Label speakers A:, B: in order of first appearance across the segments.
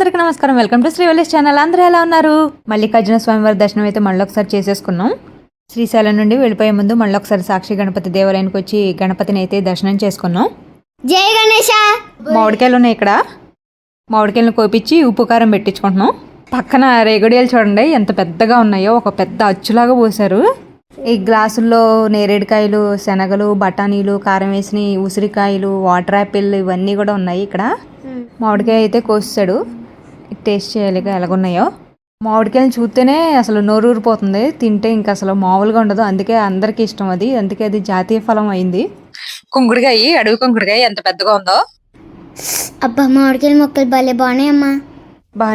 A: అందరికీ నమస్కారం. Welcome to Shri wellness channel. అందరూ ఎలా ఉన్నారు? మల్లికార్జున స్వామివారి దర్శనం అయితే మళ్ళీ ఒకసారి చేసేసుకున్నాం. శ్రీశైలం నుండి వెళ్ళిపోయే ముందు మళ్ళీ ఒకసారి సాక్షి గణపతి దేవాలయానికి వచ్చి గణపతిని అయితే దర్శనం చేసుకున్నాం.
B: జై గణేష.
A: మామిడికాయలు ఉన్నాయి ఇక్కడ. మామిడికాయలను కోపించి ఉప్పు కారం పెట్టించుకుంటున్నాం. పక్కన రేగుడియాలు చూడండి ఎంత పెద్దగా ఉన్నాయో, ఒక పెద్ద అచ్చులాగా పోసారు. ఈ గ్లాసుల్లో నేరేడుకాయలు, శనగలు, బఠానీలు, కారం వేసిన ఉసిరికాయలు, వాటర్ యాపిల్ ఇవన్నీ కూడా ఉన్నాయి ఇక్కడ. మామిడికాయ అయితే కోసాడు, టేస్ట్ చేయాలి ఎలాగున్నాయో. మామిడికాయలు చూస్తేనే అసలు నోరూరిపోతుంది, తింటే ఇంకా అసలు మామూలుగా ఉండదు. అందుకే అందరికీ ఇష్టం అది, అందుకే అది జాతీయ ఫలం అయింది. కుంకుడుకాయ, అడవి కుంకుడుకాయ ఎంత పెద్దగా ఉందో.
B: అబ్బా మామిడికాయల మొక్కలు భలే బాగున్నాయమ్మా.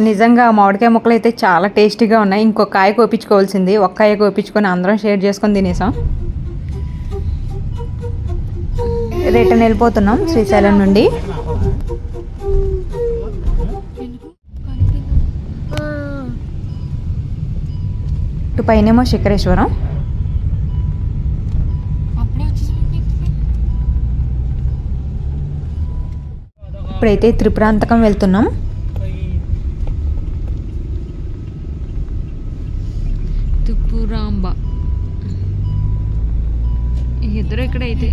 A: నిజంగా మామిడికాయ ముక్కలు అయితే చాలా టేస్టీగా ఉన్నాయి. ఇంకొక కాయ కోపించుకోవాల్సింది, ఒక్క కాయ కోపించుకొని అందరం షేర్ చేసుకొని తినేసాం. రిటర్న్ వెళ్ళిపోతున్నాం శ్రీశైలం నుండి. ఇటు పైనేమో శిఖరేశ్వరం. ఇప్పుడైతే త్రిపురాంతకం వెళ్తున్నాం. త్రిపురాంబ ఇద్దరు ఇక్కడైతే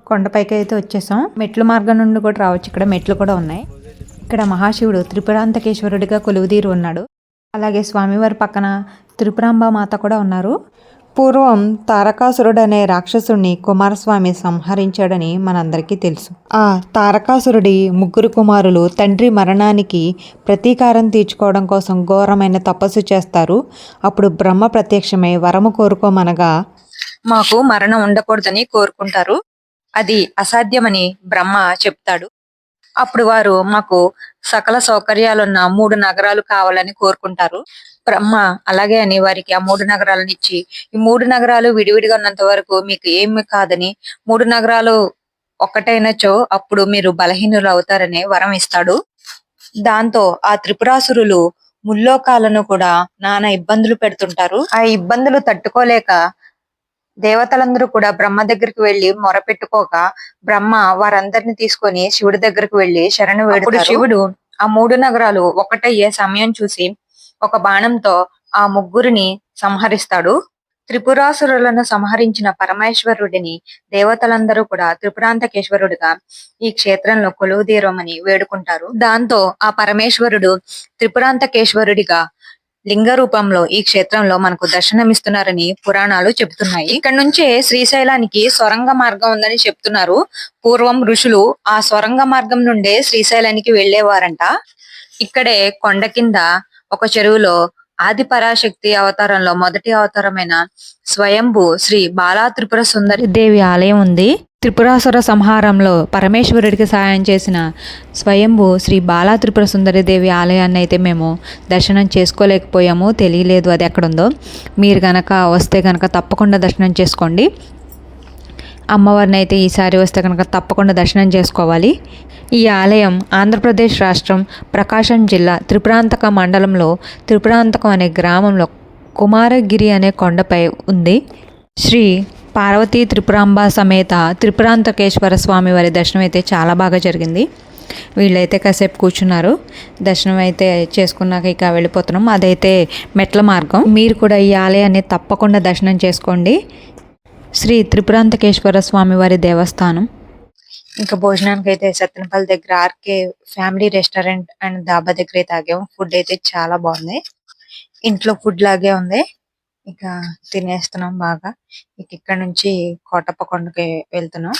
A: కొండపైకి అయితే వచ్చేసాం. మెట్ల మార్గం నుండి కూడా రావచ్చు. ఇక్కడ మెట్లు కూడా ఉన్నాయి. ఇక్కడ మహాశివుడు త్రిపురాంతకేశ్వరుడిగా కొలువుదీరు ఉన్నాడు. అలాగే స్వామివారి పక్కన త్రిపురాంబ మాత కూడా ఉన్నారు. పూర్వం తారకాసురుడు అనే రాక్షసుడిని కుమారస్వామి సంహరించాడని మనందరికీ తెలుసు. ఆ తారకాసురుడి ముగ్గురు కుమారులు తండ్రి మరణానికి ప్రతీకారం తీర్చుకోవడం కోసం ఘోరమైన తపస్సు చేస్తారు. అప్పుడు బ్రహ్మ ప్రత్యక్షమై వరము కోరుకోమనగా మాకు మరణం ఉండకూడదని కోరుకుంటారు. అది అసాధ్యమని బ్రహ్మ చెప్తాడు. అప్పుడు వారు మాకు సకల సౌకర్యాలున్న 3 నగరాలు కావాలని కోరుకుంటారు. బ్రహ్మ అలాగే అని వారికి ఆ 3 నగరాలను ఇచ్చి, ఈ 3 నగరాలు విడివిడిగా ఉన్నంత వరకు మీకు ఏమి కాదని, 3 నగరాలు ఒక్కటైనచో అప్పుడు మీరు బలహీనులు అవుతారనే వరం ఇస్తాడు. దాంతో ఆ త్రిపురాసురులు ముల్లోకాలను కూడా నానా ఇబ్బందులు పెడుతుంటారు. ఆ ఇబ్బందులు తట్టుకోలేక దేవతలందరూ కూడా బ్రహ్మ దగ్గరికి వెళ్లి మొరపెట్టుకోగా బ్రహ్మ వారందరిని తీసుకొని శివుడి దగ్గరకు వెళ్లి శరణు వేడుతారు. శివుడు ఆ 3 నగరాలు ఒకటయ్యే సమయం చూసి ఒక బాణంతో ఆ ముగ్గురిని సంహరిస్తాడు. త్రిపురాసురులను సంహరించిన పరమేశ్వరుడిని దేవతలందరూ కూడా త్రిపురాంతకేశ్వరుడిగా ఈ క్షేత్రంలో కొలువుదీరమని వేడుకుంటారు. దాంతో ఆ పరమేశ్వరుడు త్రిపురాంతకేశ్వరుడిగా లింగ రూపంలో ఈ క్షేత్రంలో మనకు దర్శనమిస్తున్నారని పురాణాలు చెబుతున్నాయి. ఇక్కడ నుంచే శ్రీశైలానికి సొరంగ మార్గం ఉందని చెప్తున్నారు. పూర్వం ఋషులు ఆ సొరంగ మార్గం నుండే శ్రీశైలానికి వెళ్లేవారంట. ఇక్కడే కొండ కింద ఒక చెరువులో ఆది పరాశక్తి అవతారంలో మొదటి అవతారమైన స్వయంభూ శ్రీ బాలా త్రిపుర సుందరి దేవి ఆలయం ఉంది. త్రిపురాసుర సంహారంలో పరమేశ్వరుడికి సహాయం చేసిన స్వయంభూ శ్రీ బాలా త్రిపుర సుందరి దేవి ఆలయాన్ని అయితే మేము దర్శనం చేసుకోలేకపోయాము. తెలియలేదు అది ఎక్కడుందో. మీరు గనక వస్తే గనక తప్పకుండా దర్శనం చేసుకోండి. అమ్మవారిని అయితే ఈసారి వస్తే కనుక తప్పకుండా దర్శనం చేసుకోవాలి. ఈ ఆలయం ఆంధ్రప్రదేశ్ రాష్ట్రం ప్రకాశం జిల్లా త్రిపురాంతక మండలంలో త్రిపురాంతకం అనే గ్రామంలో కుమారగిరి అనే కొండపై ఉంది. శ్రీ పార్వతీ త్రిపురాంబ సమేత త్రిపురాంతకేశ్వర స్వామి వారి దర్శనం అయితే చాలా బాగా జరిగింది. వీళ్ళైతే కాసేపు కూర్చున్నారు. దర్శనం అయితే చేసుకున్నాక ఇక వెళ్ళిపోతున్నాం. అదైతే మెట్ల మార్గం. మీరు కూడా ఈ ఆలయాన్ని తప్పకుండా దర్శనం చేసుకోండి. శ్రీ త్రిపురాంతకేశ్వర స్వామి వారి దేవస్థానం. ఇంకా భోజనానికి అయితే సత్తెనపల్లి దగ్గర RK family restaurant and dhaba దగ్గర అయితే ఆగాము. ఫుడ్ అయితే చాలా బాగుంది, ఇంట్లో ఫుడ్ లాగే ఉంది. ఇక తినేస్తున్నాం బాగా. ఇక ఇక్కడ నుంచి కోటప్ప కొండకి వెళ్తున్నాం.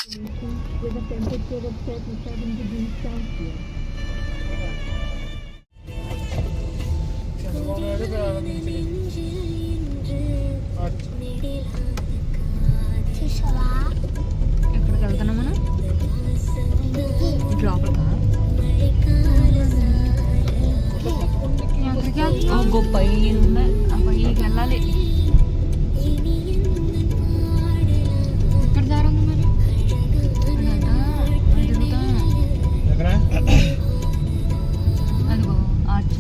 A: ఎక్కడికి వెళ్తున్నాం మనం? లోపలికా? గొప్ప పైకి వెళ్ళాలి. ఇక్కడ దారి ఉంది మరి. అదిగో ఆర్చి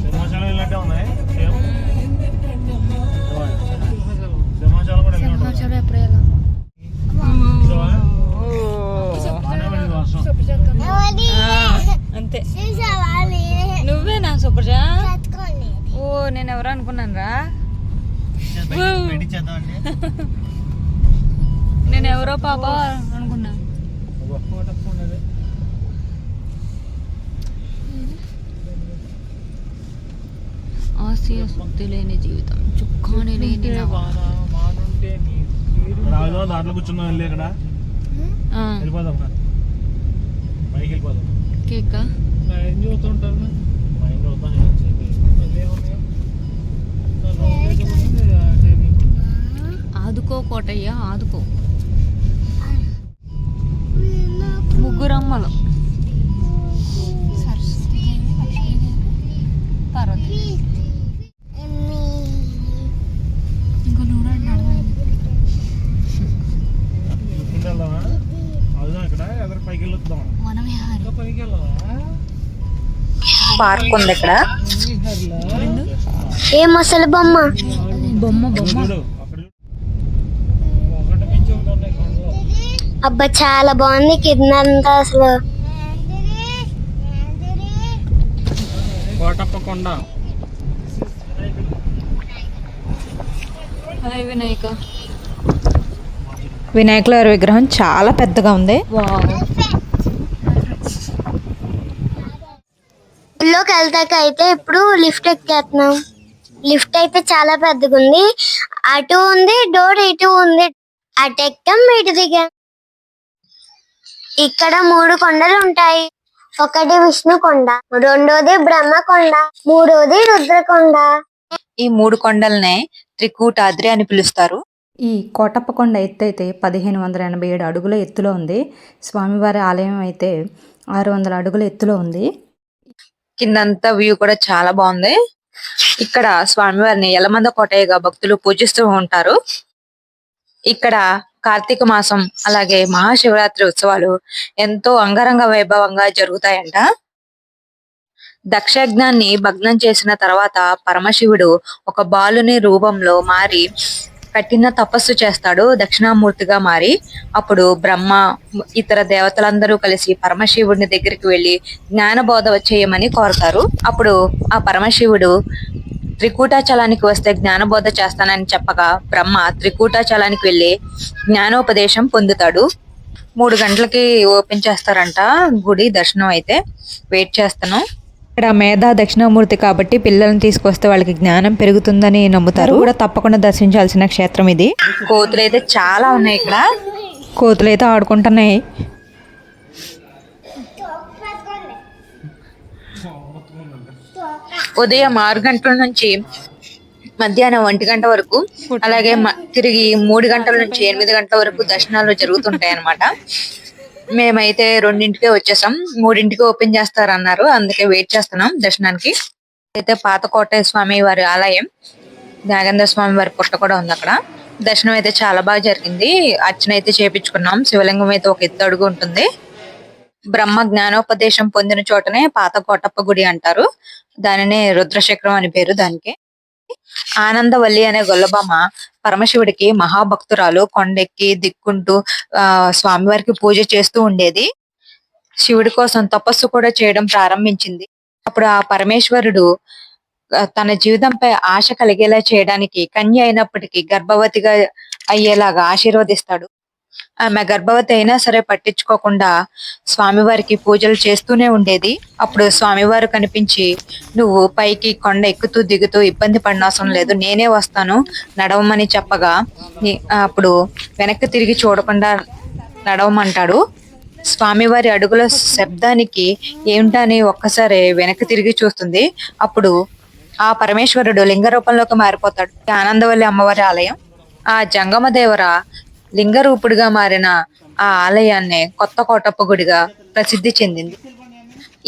A: చేశాను రా. నేను ఎవరో పాప అనుకున్నా. ఆశయ శుద్ధి లేని జీవితం, చుక్కాని లేని
C: దాంట్లో కూర్చున్నాం వెళ్ళి ఇక్కడ వెళ్ళిపోదాం పైకి వెళ్ళిపోదాం.
A: కేక్
C: ఏం చూస్తుంటాను మైండ్ అవుతాను.
A: ఆదుకో కోటయ్య ఆదుకో. ముగ్గురమ్మలు పార్వతి ఇంకో
C: ఇక్కడ ఎదరు పైకి వెళ్ళొద్దాం. పైకి వెళ్ళవా?
A: పార్క్ ఉంది ఇక్కడ.
B: ఏ ముసలి బొమ్మ
A: బొమ్మ బొమ్మ
C: ఒకటి మించి ఒకటి ఉన్నాయి కొండలో.
B: అబ్బా చాలా బాగుంది కింద అంతా అసలు.
C: కోటప్ప కొండ.
A: హాయ్ వినాయక. వినాయకుల వారి విగ్రహం చాలా పెద్దగా ఉంది.
B: ఇల్లుకి వెళ్తాక అయితే ఇప్పుడు లిఫ్ట్ ఎక్కేస్తున్నాం. లిఫ్ట్ అయితే చాలా పెద్దగా ఉంది. అటు ఉంది డోర్, ఇటు ఉంది. అటు ఎక్కాం ఇటు దిగాం. ఇక్కడ 3 కొండలు ఉంటాయి. ఒకటి విష్ణు కొండ, రెండోది బ్రహ్మ కొండ, మూడోది రుద్రకొండ.
A: ఈ 3 కొండలనే త్రికూటాద్రి అని పిలుస్తారు. ఈ కోటప్ప కొండ ఎత్తు అయితే 1587 అడుగుల ఎత్తులో ఉంది. స్వామివారి ఆలయం అయితే 600 అడుగుల ఎత్తులో ఉంది. కిందంతా వ్యూ కూడా చాలా బాగుంది. ఇక్కడ స్వామివారిని యలమంద కోటయ్యగా భక్తులు పూజిస్తూ ఉంటారు. ఇక్కడ కార్తీక మాసం అలాగే మహాశివరాత్రి ఉత్సవాలు ఎంతో అంగరంగ వైభవంగా జరుగుతాయంట. దక్షయజ్ఞాన్ని భగ్నం చేసిన తర్వాత పరమశివుడు ఒక బాలుని రూపంలో మారి కఠిన తపస్సు చేస్తాడు, దక్షిణామూర్తిగా మారి. అప్పుడు బ్రహ్మ ఇతర దేవతలందరూ కలిసి పరమశివుడిని దగ్గరికి వెళ్లి జ్ఞానబోధ చేయమని కోరతారు. అప్పుడు ఆ పరమశివుడు త్రికూటాచలానికి వస్తే జ్ఞానబోధ చేస్తానని చెప్పగా బ్రహ్మ త్రికూటాచలానికి వెళ్లి జ్ఞానోపదేశం పొందుతాడు. 3 గంటలకి ఓపెన్ చేస్తారంట గుడి. దర్శనం అయితే వెయిట్ చేస్తాను. ఇక్కడ మేధా దక్షిణామూర్తి కాబట్టి పిల్లల్ని తీసుకొస్తే వాళ్ళకి జ్ఞానం పెరుగుతుందని నమ్ముతారు. కూడా తప్పకుండా దర్శించాల్సిన క్షేత్రం ఇది. కోతులు అయితే చాలా ఉన్నాయి ఇక్కడ. కోతులు అయితే ఆడుకుంటున్నాయి. ఉదయం 6 గంటల నుంచి మధ్యాహ్నం 1 గంట వరకు, అలాగే తిరిగి 3 గంటల నుంచి 8 గంటల వరకు దర్శనాలు జరుగుతుంటాయి అన్నమాట. మేమైతే 2ంటికే వచ్చేసాం. 3ంటికి ఓపెన్ చేస్తారన్నారు, అందుకే వెయిట్ చేస్తున్నాం దర్శనానికి. అయితే పాత కోటయ్య స్వామి వారి ఆలయం, నాగేంద్ర స్వామి వారి పుట్ట కూడా ఉంది అక్కడ. దర్శనం అయితే చాలా బాగా జరిగింది. అర్చన అయితే చేపించుకున్నాం. శివలింగం అయితే ఒక ఎత్తు అడుగు ఉంటుంది. బ్రహ్మ జ్ఞానోపదేశం పొందిన చోటనే పాత కోటప్ప గుడి అంటారు. దానినే రుద్రశేఖరం అని పేరు దానికి. ఆనందవల్లి అనే గొల్లబామ పరమశివుడికి మహాభక్తురాలు. కొండెక్కి దిక్కుంటూ స్వామివారికి పూజ చేస్తూ ఉండేది. శివుడి కోసం తపస్సు కూడా చేయడం ప్రారంభించింది. అప్పుడు ఆ పరమేశ్వరుడు తన జీవితంపై ఆశ కలిగేలా చేయడానికి కన్య అయినప్పటికీ గర్భవతిగా అయ్యేలాగా ఆశీర్వదిస్తాడు. ఆమె గర్భవతి అయినా సరే పట్టించుకోకుండా స్వామివారికి పూజలు చేస్తూనే ఉండేది. అప్పుడు స్వామివారు కనిపించి, నువ్వు పైకి కొండ ఎక్కుతూ దిగుతూ ఇబ్బంది పడినవసరం లేదు, నేనే వస్తాను నడవమని చెప్పగా అప్పుడు వెనక్కి తిరిగి చూడకుండా నడవమంటాడు. స్వామివారి అడుగుల శబ్దానికి ఏమిటని ఒక్కసారి వెనక్కి తిరిగి చూస్తుంది. అప్పుడు ఆ పరమేశ్వరుడు లింగ రూపంలోకి మారిపోతాడు. ఆనందవల్లి అమ్మవారి ఆలయం. ఆ జంగమదేవర లింగరూపుడిగా మారిన ఆ ఆలయాన్ని కొత్త కోటప్ప గుడిగా ప్రసిద్ధి చెందింది.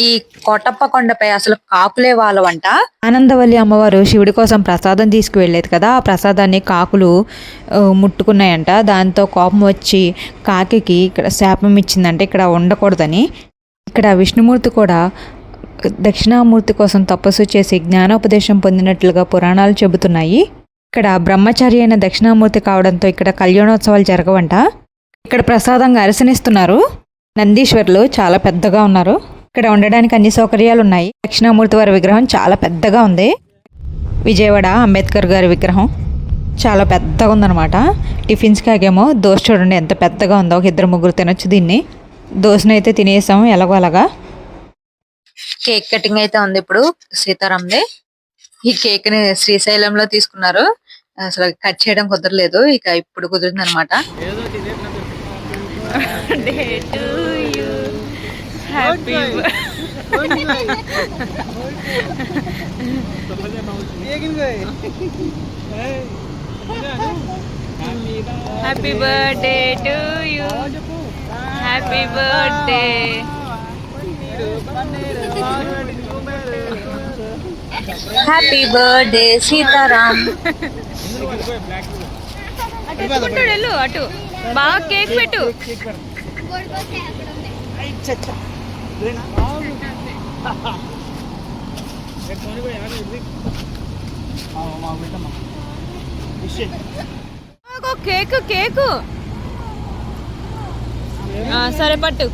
A: ఈ కోటప్ప కొండపై అసలు కాకులే వాళ్ళవంట. ఆనందవల్లి అమ్మవారు శివుడి కోసం ప్రసాదం తీసుకువెళ్ళేది కదా, ఆ ప్రసాదాన్ని కాకులు ముట్టుకున్నాయంట. దాంతో కోపం వచ్చి కాకి ఇక్కడ శాపం ఇచ్చిందంట, ఇక్కడ ఉండకూడదని. ఇక్కడ విష్ణుమూర్తి కూడా దక్షిణామూర్తి కోసం తపస్సు చేసి జ్ఞానోపదేశం పొందినట్లుగా పురాణాలు చెబుతున్నాయి. ఇక్కడ బ్రహ్మచారి అయిన దక్షిణామూర్తి కావడంతో ఇక్కడ కళ్యాణోత్సవాలు జరగవంట. ఇక్కడ ప్రసాదంగా అరసనిస్తున్నారు. నందీశ్వరులు చాలా పెద్దగా ఉన్నారు. ఇక్కడ ఉండడానికి అన్ని సౌకర్యాలు ఉన్నాయి. దక్షిణామూర్తి వారి విగ్రహం చాలా పెద్దగా ఉంది. విజయవాడ అంబేద్కర్ గారి విగ్రహం చాలా పెద్దగా ఉందన్నమాట. టిఫిన్స్కి ఆగేమో దోశ చూడండి ఎంత పెద్దగా ఉందో, ఒక ఇద్దరు ముగ్గురు తినొచ్చు దీన్ని. దోశనైతే తినేసాం ఎలాగో అలాగా. కేక్ కటింగ్ అయితే ఉంది ఇప్పుడు సీతారాంది. ఈ కేక్ ని శ్రీశైలంలో తీసుకున్నారు, అసలు కట్ చేయడం కుదరలేదు, ఇక ఇప్పుడు కుదిరింది అనమాట. Happy birthday to you, happy birthday, happy birthday Sitaram. అటు అటు బాగా కేక్ పెట్టు. కేక్ కేక్ సరే పట్టు.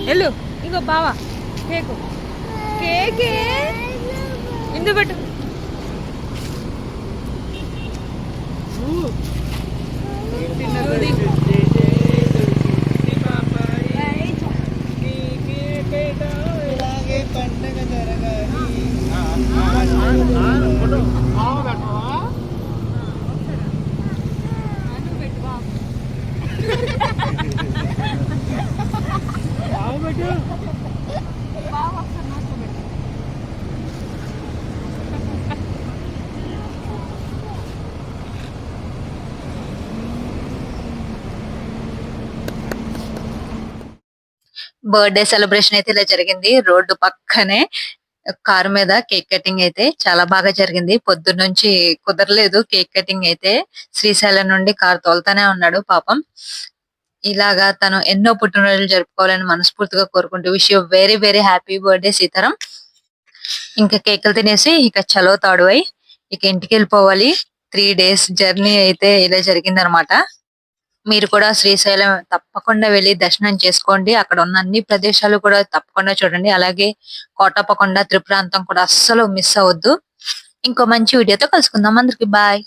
A: వెళ్ళు ఇంకో బావా కేకు కేకే ఇందు పెట్టు. బర్త్డే సెలబ్రేషన్ అయితే ఇలా జరిగింది. రోడ్డు పక్కనే కారు మీద కేక్ కటింగ్ అయితే చాలా బాగా జరిగింది. పొద్దున్న నుంచి కుదరలేదు కేక్ కటింగ్ అయితే. శ్రీశైలం నుండి కారు తోలుతానే ఉన్నాడు పాపం. ఇలాగా తను ఎన్నో పుట్టినరోజులు జరుపుకోవాలని మనస్ఫూర్తిగా కోరుకుంటూ wish you very very happy birthday Sitaram. ఇంకా కేకులు తినేసి ఇక చలో తాడువై ఇక ఇంటికి వెళ్ళిపోవాలి. 3 days జర్నీ అయితే ఇలా జరిగింది అనమాట. మీరు కూడా శ్రీశైలం తప్పకుండా వెళ్ళి దర్శనం చేసుకోండి. అక్కడ ఉన్న అన్ని ప్రదేశాలు కూడా తప్పకుండా చూడండి. అలాగే కోటప్పకొండ త్రిపురాంతం కూడా అస్సలు మిస్ అవ్వద్దు. ఇంకో మంచి వీడియోతో కలుసుకుందాం. అందరికి బాయ్.